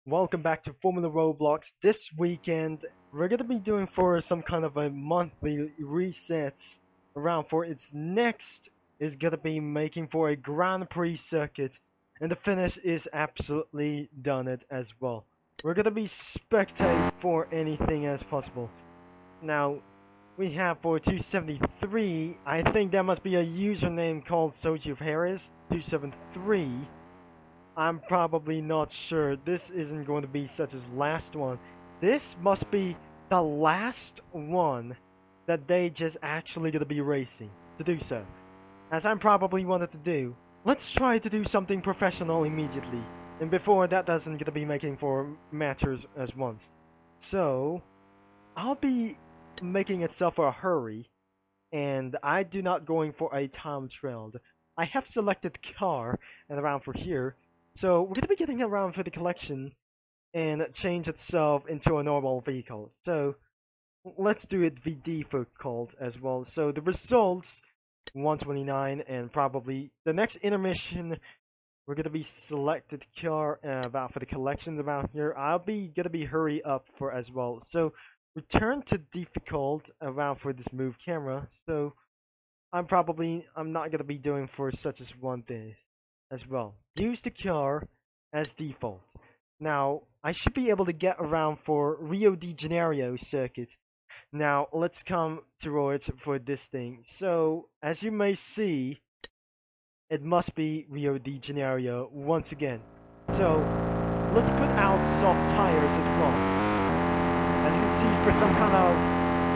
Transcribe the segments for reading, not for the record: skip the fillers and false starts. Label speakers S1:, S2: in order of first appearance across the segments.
S1: welcome back to Formula Roblox. This weekend, we're gonna be doing for some kind of a monthly resets around for its next is gonna be making for a Grand Prix circuit, and the finish is absolutely done it as well. We're gonna be spectate for anything as possible. Now, we have for 273, I think there must be a username called Soju Paris 273. I'm probably not sure. This isn't going to be such as last one. This must be the last one that they just actually gonna be racing to do so. As I'm probably wanted to do, let's try to do something professional immediately. And before that doesn't gonna be making for matches as once. So I'll be making itself a hurry, and I do not going for a time trailed. I have selected car and around for here. So we're gonna be getting around for the collection and change itself into a normal vehicle. So let's do it the default as well. So the results 129, and probably the next intermission we're gonna be selected car about for the collections around here. I'll be gonna be hurry up for as well. So return to default around for this move camera. So I'm not gonna be doing for such as one thing as well. Use the car as default. Now, I should be able to get around for Rio de Janeiro circuit. Now, let's come towards for this thing. So, as you may see, it must be Rio de Janeiro once again. So, let's put out soft tires as well. As you can see, for some kind of,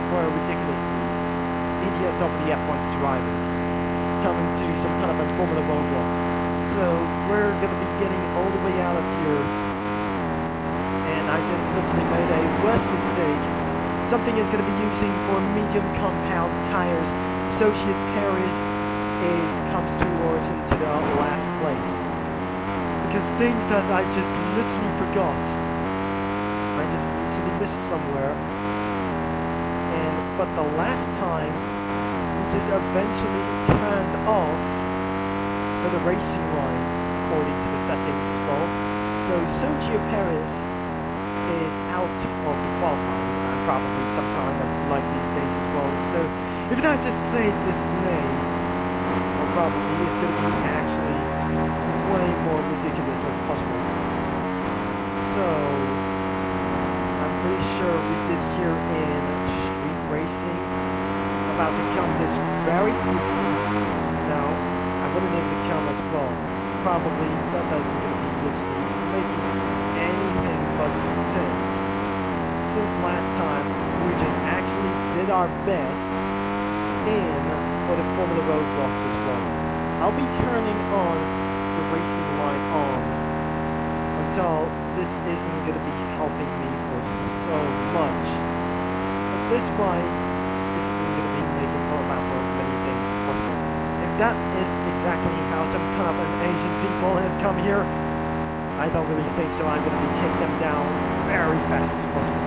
S1: well, ridiculously, idiots of the F1 drivers coming to some kind of a Formula Roblox. So we're gonna be getting all the way out of here, and I just literally made a worse mistake. Something is gonna be using for medium compound tires. Associate Paris comes towards into the last place because things that I just literally forgot. I just literally missed somewhere, but the last time we just eventually turned off for the racing line according to the settings as well. So Sergio Perez is out of the qualifying, probably some kind of like these days as well. So if I just say this name, or probably it's going to be actually way more ridiculous as possible. So I'm pretty sure we did here in street racing about to come this very quickly. Now I'm going to name the count as well. Probably that doesn't going to be literally making anything but sense. Since last time, we just actually did our best for the Formula Roblox as well. I'll be turning on the racing line on until this isn't going to be helping me for so much. But this way, this isn't going to be making for many things as possible. If that is exactly how some kind of an Asian people has come here, I don't really think so. I'm going to be taking them down very fast as possible.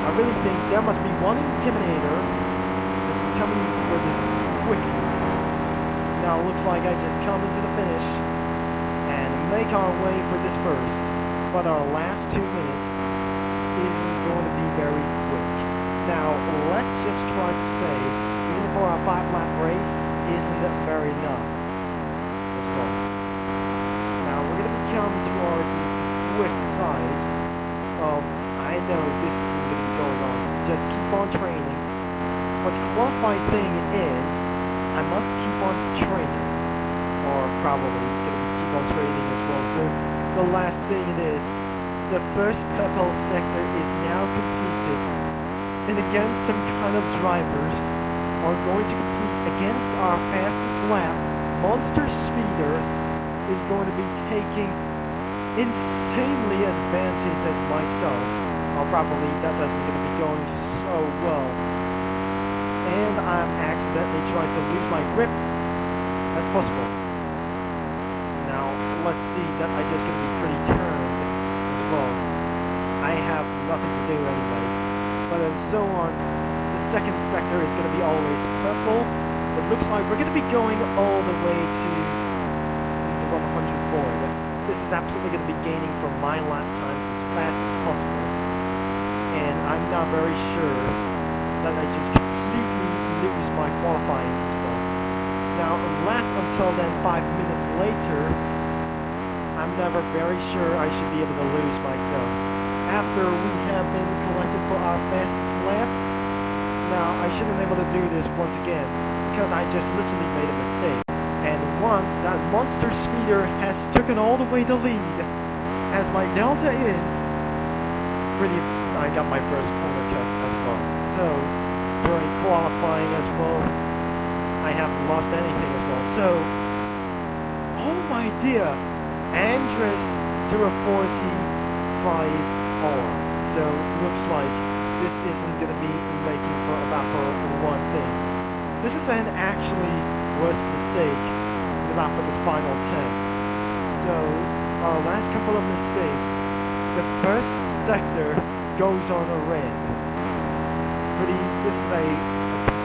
S1: I really think there must be one Intimidator that's coming for this quickly. Now it looks like I just come into the finish and make our way for this first, but our last 2 minutes isn't going to be very quick. Now let's just try to say, even for our 5-lap race, isn't it very enough as well. Now we're going to be coming towards the quick sides. I know this isn't going to be going on, so just keep on training. But the qualifying thing is, I must keep on training, or probably going to keep on training as well. So the last thing it is, the first purple sector is now completed, and again some kind of drivers are going to compete against our fastest lap. Monster Speeder is going to be taking insanely advantage as myself. Probably that doesn't going to be going so well, and I'm accidentally trying to lose my grip as possible. Now let's see that I just going to be pretty turned as well. I have nothing to do anyways, but and so on. The second sector is going to be always purple. It looks like we're going to be going all the way to the 100 board. This is is absolutely going to be gaining from my lap times as fast as possible. And I'm not very sure that I just completely lose my qualifyings as well. Now, unless until then 5 minutes later, I'm never very sure I should be able to lose myself. After we have been collected for our fastest lap, now I shouldn't be able to do this once again, because I just literally made a mistake. And once that monster speeder has taken all the way the lead, as my delta is pretty, I got my first corner cut as well. So during qualifying as well, I haven't lost anything as well. So, oh my dear, Andres 045R. So looks like this isn't gonna be making for one thing. This is an actually worst mistake about for this final 10. So our last couple of mistakes, the first sector goes on a red. This is a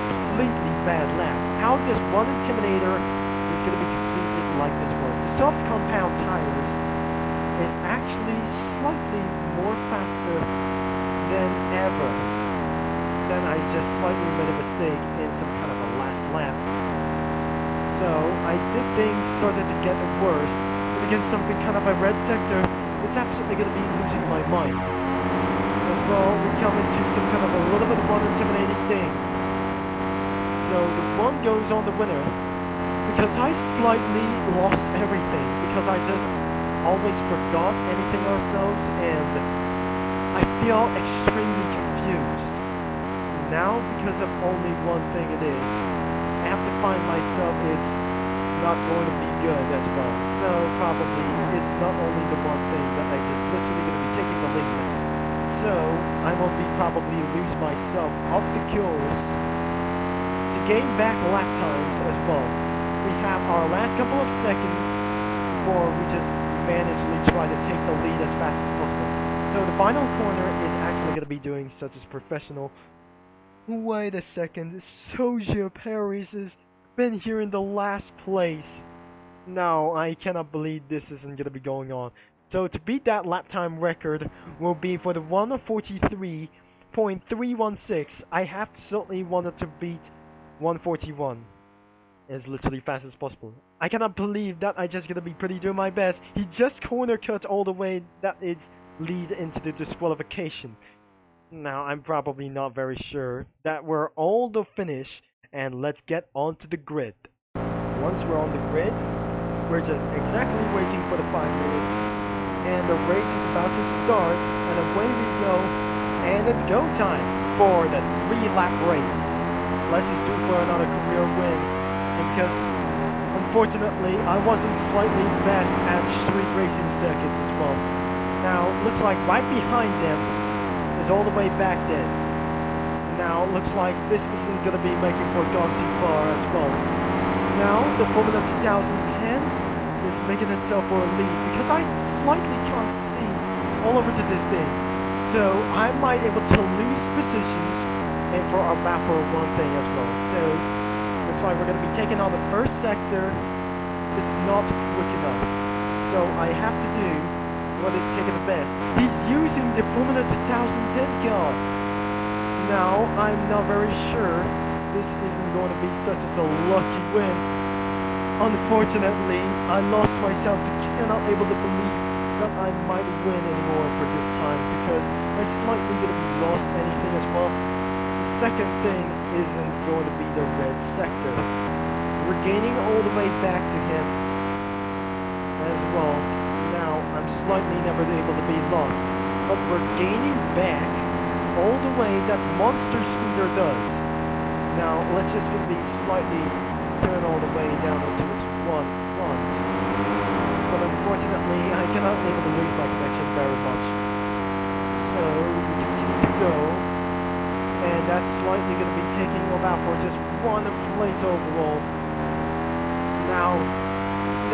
S1: completely bad lap. How this one Intimidator is going to be completely like this one. The soft compound tires is actually slightly more faster than ever. Then I just slightly made a mistake in some kind of a last lap. So I did things started to get worse. But against something kind of a red sector, it's absolutely going to be losing my mind. As well, we come into some kind of a little bit of one intimidating thing. So the one goes on the winner because I slightly lost everything because I just always forgot anything ourselves and I feel extremely confused. Now because of only one thing it is, I have to find myself it's not going to be good as well. So probably it's not only the one thing that I just literally going to be taking the lead. So I will be probably lose myself off the course to gain back lap times as well. We have our last couple of seconds before we just managely try to take the lead as fast as possible. So the final corner is actually going to be doing such as professional. Wait a second, Shure Paris has been here in the last place. No, I cannot believe this isn't going to be going on. So to beat that lap time record will be for the 143.316. I absolutely wanted to beat 141 as literally fast as possible. I cannot believe that I just gonna be pretty doing my best. He just corner cut all the way that it lead into the disqualification. Now I'm probably not very sure that we're all the finish and let's get onto the grid. Once we're on the grid, we're just exactly waiting for the 5 minutes. And the race is about to start, and away we go, and it's go time for the 3-lap race. Let's just do it for another career win, and because unfortunately I wasn't slightly best at street racing circuits as well. Now looks like right behind them is all the way back then. Now looks like this isn't going to be making for gone too far as well. Now the Formula 2010 is making itself for a lead because I slightly can't see all over to this thing, so I might able to lose positions and for about for one thing as well. So looks like we're going to be taking on the first sector. It's not quick enough, so I have to do what is taking the best. He's using the Formula 2010 car. Now I'm not very sure this isn't going to be such as a lucky win. Unfortunately, I lost myself to cannot able to believe that I might win anymore for this time because I slightly gonna be lost anything as well. The second thing isn't going to be the red sector. We're gaining all the way back to him as well. Now I'm slightly never able to be lost, but we're gaining back all the way that monster speeder does. Now let's just be slightly turn all the way down into its one front. But unfortunately, I cannot able to lose my connection very much. So we continue to go, and that's slightly going to be taking about for just one place overall. Now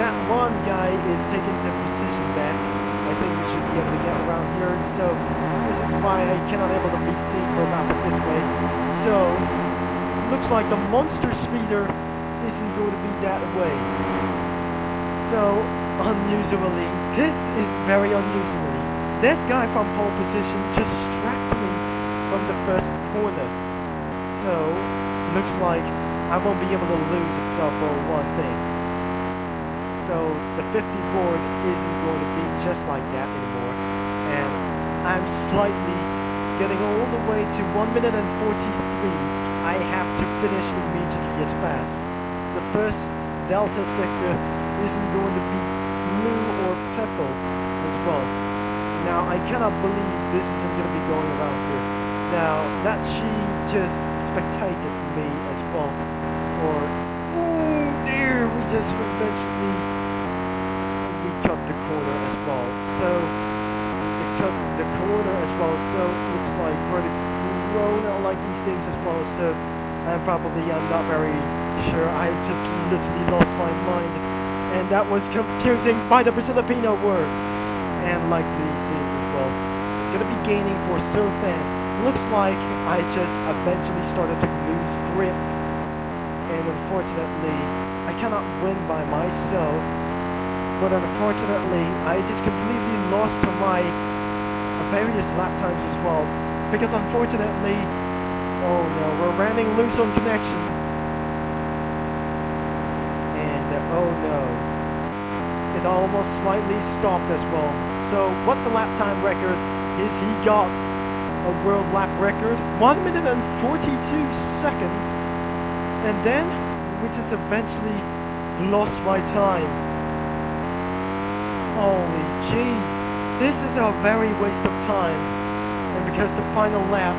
S1: that one guy is taking the position back. I think we should be able to get around here. So this is why I cannot able to be seen for about this way. So looks like the monster speeder isn't going to be that way. So, unusually, this is very unusually, this guy from pole position just tracked me from the first corner. So, looks like I won't be able to lose itself for one thing. So, the 50 board isn't going to be just like that anymore. And I'm slightly getting all the way to 1 minute and 43. I have to finish immediately as fast. The first delta sector isn't going to be blue or purple as well. Now, I cannot believe this isn't going to be going around here. Now, that she just spectated me as well. Or, oh dear, we just eventually, we cut the corner as well. So, we cut the corner as well. So, looks like pretty corona like these things as well. So, I'm not very sure. I just literally lost my mind. And that was confusing by the Filipino words. And like these things as well. It's gonna be gaining for so fast. Looks like I just eventually started to lose grip. And unfortunately, I cannot win by myself. But unfortunately, I just completely lost my various lap times as well. Because unfortunately, oh no, we're running loose on connection. And oh no, it almost slightly stopped as well. So what the lap time record is, he got a world lap record, 1 minute and 42 seconds. And then we just eventually lost my time. Holy jeez, this is a very waste of time. And because the final lap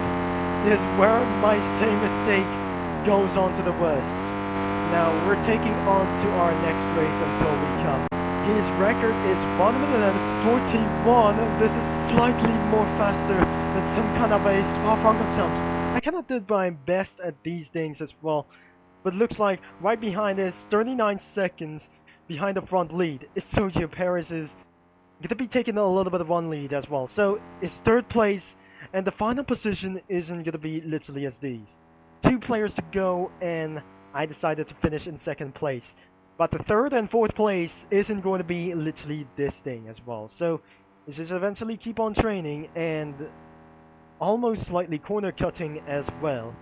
S1: is where my same mistake goes on to the worst. Now we're taking on to our next race until we come. His record is 1 minute and 41. This is slightly more faster than some kind of a Spa-Francorchamps. I cannot do my best at these things as well. But looks like right behind is 39 seconds behind the front lead. It's Sergio Perez is going to be taking a little bit of one lead as well. So it's third place. And the final position isn't going to be literally as these. 2 players to go, and I decided to finish in second place. But the third and fourth place isn't going to be literally this thing as well. So, it's just eventually keep on training and almost slightly corner cutting as well.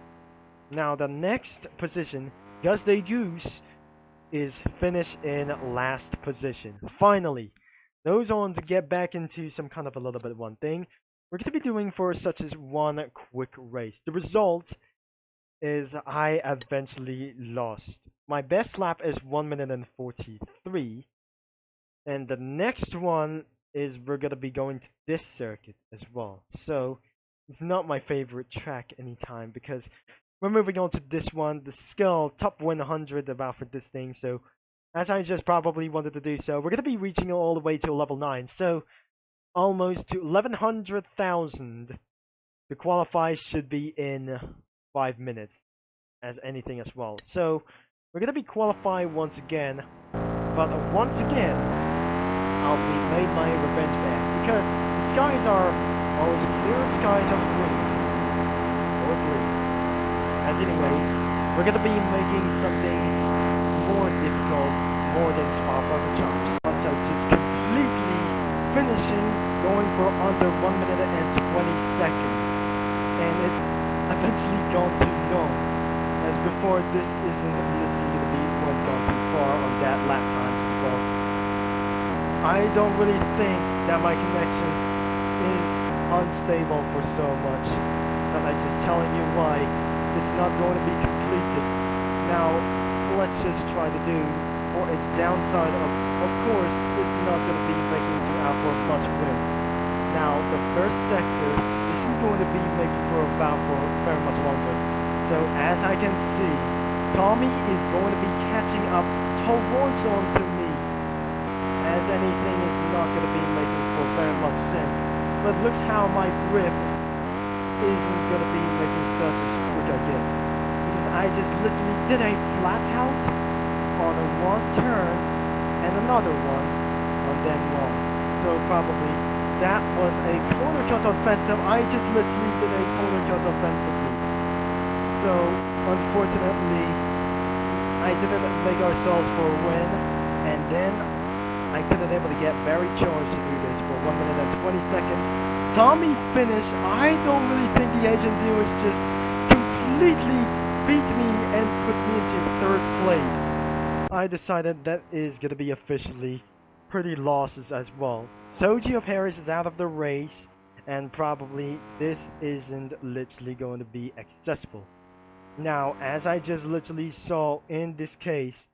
S1: Now, the next position, Gus de Goose, is finish in last position. Finally, those on to get back into some kind of a little bit of one thing. We're going to be doing for such as one quick race. The result is I eventually lost. My best lap is 1 minute and 43. And the next one is we're going to be going to this circuit as well. So it's not my favorite track anytime because we're moving on to this one. The Skull top 100 about for this thing. So as I just probably wanted to do so, we're going to be reaching all the way to level 9. So almost to 1100,000 to qualify should be in 5 minutes as anything as well. So we're gonna be qualified once again, but once again I'll be made my revenge back because the skies are always clear and skies are green or blue. As anyways, we're gonna be making something more difficult, more than Spa-Francorchamps. So just completely finishing, going for under 1 minute and 20 seconds. And it's eventually gone too long. As before, this isn't literally going to be gone too far on that lap times as well. I don't really think that my connection is unstable for so much. But I'm just telling you why it's not going to be completed. Now, let's just try to do, or its downside of course, it's not going to be making you out for much win. Now, the first sector isn't going to be making for very much longer. So, as I can see, Tommy is going to be catching up towards onto me. As anything is not going to be making for very much sense. But looks how my grip isn't going to be making such a quick, I guess. Because I just literally did a flat out on a one turn and another one on then one. So probably that was a corner cut offensive. I just literally did a corner cut offensively. So unfortunately I didn't make ourselves for a win, and then I couldn't able to get very charged to do this for 1 minute and 20 seconds. Tommy finished. I don't really think the Agent Dealers just completely beat me and put me into 3rd place. I decided that is going to be officially pretty losses as well. Sergio Perez is out of the race, and probably this isn't literally going to be accessible. Now, as I just literally saw in this case,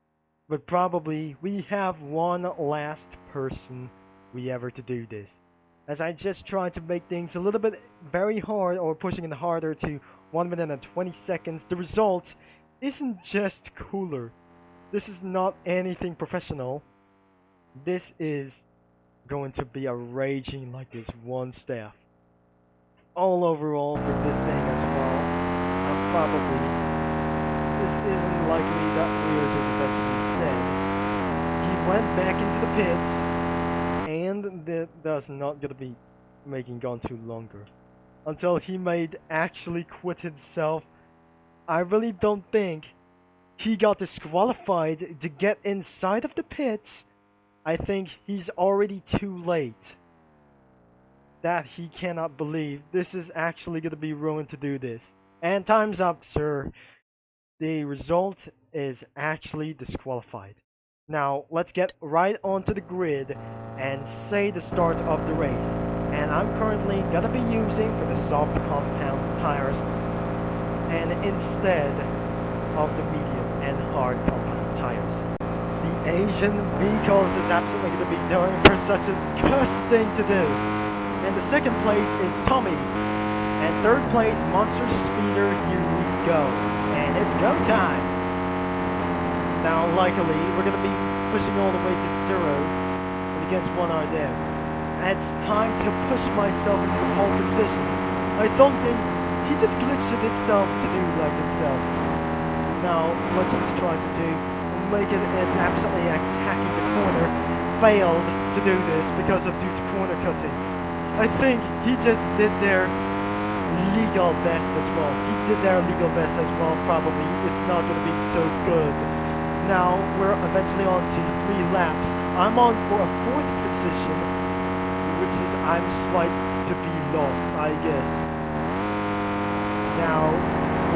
S1: but probably we have one last person we ever to do this. As I just tried to make things a little bit very hard, or pushing it harder to 1 minute and 20 seconds, the result isn't just cooler. This is not anything professional. This is going to be a raging like this one staff. All overall for this thing as well, I'm probably, this isn't likely that we are just eventually said. He went back into the pits, and that's not gonna be making gone too longer. Until he made actually quit himself. I really don't think he got disqualified to get inside of the pits. I think he's already too late. That he cannot believe this is actually going to be ruined to do this. And time's up, sir. The result is actually disqualified. Now, let's get right onto the grid and say the start of the race. And I'm currently going to be using for the soft compound tires, and instead of the medium and hard compound tires. The Asian vehicles is absolutely going to be doing for such a cursed thing to do. And the 2nd place is Tommy. And 3rd place, Monster Speeder. Here we go. And it's go time. Now, luckily, we're going to be pushing all the way to 0 and against 1 RDM. And it's time to push myself into the pole position. I don't think he just glitched it itself to do like itself. Now, let's just try to make it, it's absolutely hacking the corner. Failed to do this because of due to corner cutting. I think he just did their legal best as well. He did their legal best as well, probably. It's not going to be so good. Now, we're eventually on to 3 laps. I'm on for a 4th position, which is I'm slight to be lost, I guess. Now,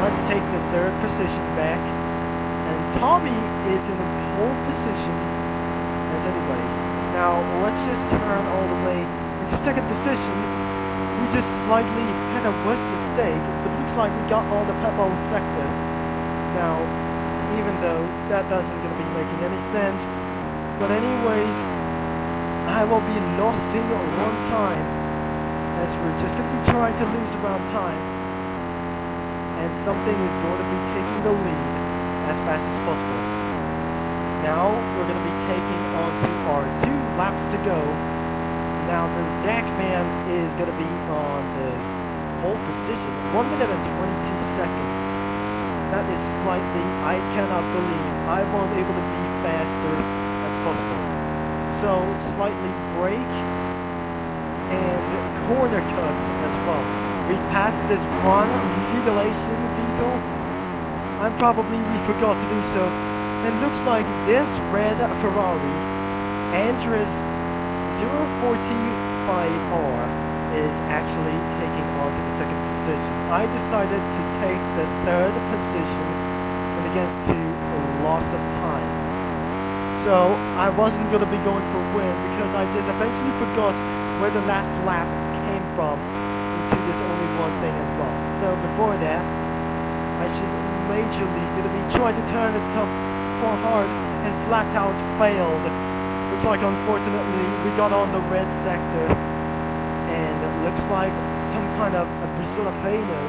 S1: let's take the 3rd position back. And Tommy is in a pole position as anyways. Now, let's just turn all the way into 2nd position. We just slightly had a worse mistake, but it looks like we got on the pebble sector. Now, even though that doesn't gonna be making any sense, but anyways, I will be losting 1 time, as we're just gonna be trying to lose around time, and something is going to be taking the lead as fast as possible. Now, we're gonna be taking on to our 2 laps to go. Now, the Zachman is going to be on the pole position, 1 minute and 22 seconds. That is slightly, I cannot believe I won't able to be faster as possible. So, slightly brake and corner cut as well. We passed this one legalization vehicle. We forgot to do so. It looks like this red Ferrari enters 045R is actually taking on to the 2nd position. I decided to take the 3rd position and against to loss of time. So I wasn't going to be going for win because I just eventually forgot where the last lap came from into this only one thing as well. So before that, I should majorly going to be trying to turn itself more hard and flat out failed. Looks like, unfortunately, we got on the red sector, and it looks like some kind of a Braziliano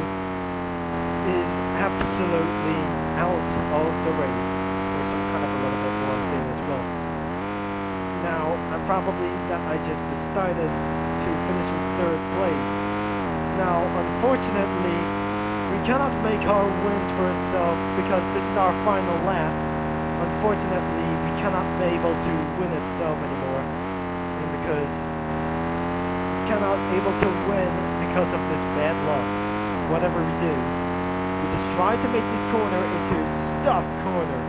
S1: is absolutely out of the race, or some kind of a little bit wrong thing as well. Now, I just decided to finish in 3rd place. Now, unfortunately, we cannot make our wins for itself because this is our final lap. Unfortunately, we cannot be able to win itself anymore, and because we cannot able to win because of this bad luck. Whatever we do, we just try to make this corner into a stuffed corner.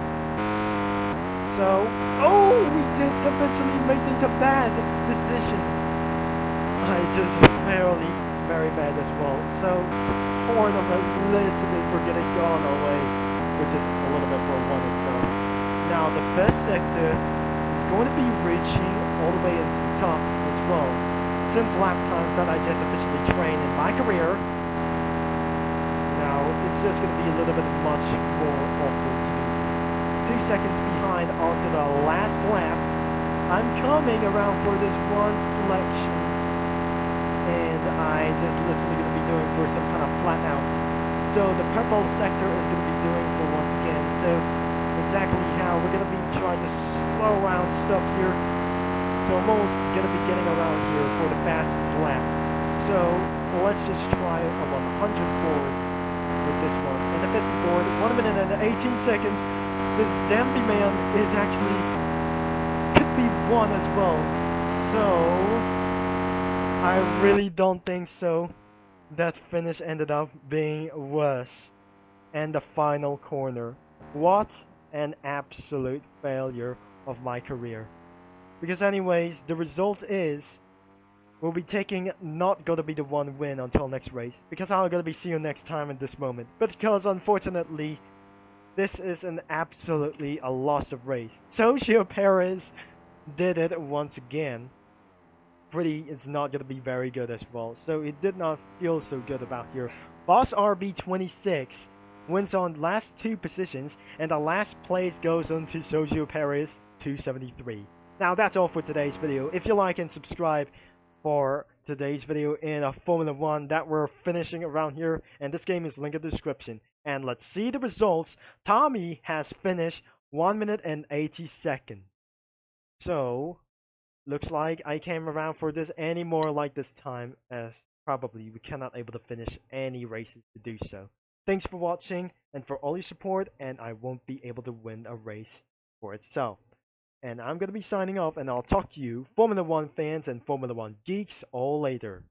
S1: So So, oh, we just eventually made this a bad decision. I just fairly very bad as well. So, horn of a literally we're getting gone away, which is a little bit for one itself. Now, the best sector is going to be reaching all the way into the top as well. Since lap times that I just officially trained in my career, now it's just going to be a little bit much more awful to do this. 2 seconds behind onto the last lap. I'm coming around for this one selection, and I just literally going to be doing for some kind of flat out. So the purple sector is going to be doing for once again. So exactly how we're going to be trying to slow down stuff here. So almost going to be getting around here for the fastest lap. So let's just try a 100 boards with this one. And the 50 board, 1 minute and 18 seconds. The Zombie Man is actually could be one as well. So I really don't think so. That finish ended up being worse. And the final corner. What an absolute failure of my career. Because anyways, the result is we'll be taking not gonna be the one win until next race. Because I'm gonna be seeing you next time in this moment. But because unfortunately this is an absolutely a loss of race. Sergio Perez did it once again. It's not gonna be very good as well. So it did not feel so good about here. Boss RB26 wins on last 2 positions, and the last place goes on to Sergio Perez 273. Now that's all for today's video. If you like and subscribe for today's video in a Formula 1 that we're finishing around here, and this game is linked in the description. And let's see the results. Tommy has finished 1 minute and 80 seconds. So looks like I came around for this any more like this time, as probably we cannot able to finish any races to do so. Thanks for watching and for all your support, and I won't be able to win a race for itself. And I'm going to be signing off, and I'll talk to you Formula 1 fans and Formula 1 geeks all later.